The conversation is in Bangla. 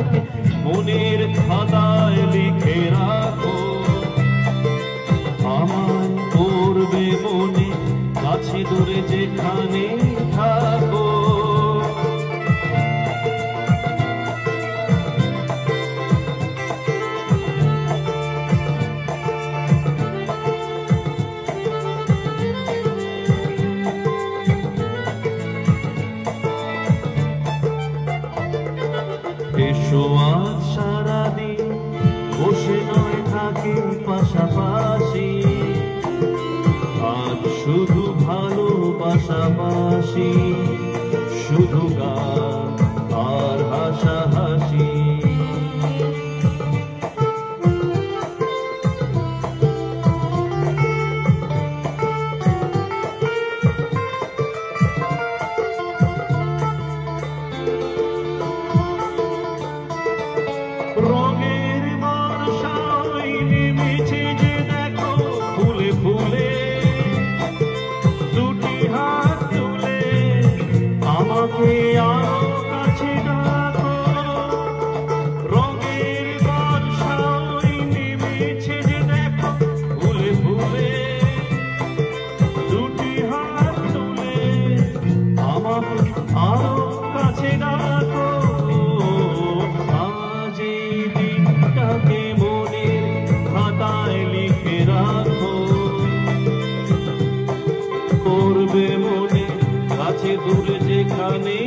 দিনটাকে মনের খাতায় লিখে রাখো। আমার পড়বে মনে কাছে দূরে যেখানে থাকো। এসো আজ সারাদিন বসে নয় থাকি পাশাপাশি, আজ শুধু ভালোবাসাবাসি, শুধু গান আর হাসাহাসি। রঙের বর্ষায় নেমেছে যে দেখো ফুলে ফুলে, দুটি হাত তুলে আমাকে আরো কাছে ডাকো। রঙের বর্ষায় নেমেছে যে দেখো ফুলে ফুলে, দুটি হাত তুলে আমাকে আরো কাছে ডাকো। মনের খাতায় লিখে রাখো, করবে মনে কাছে দূরে যেখানে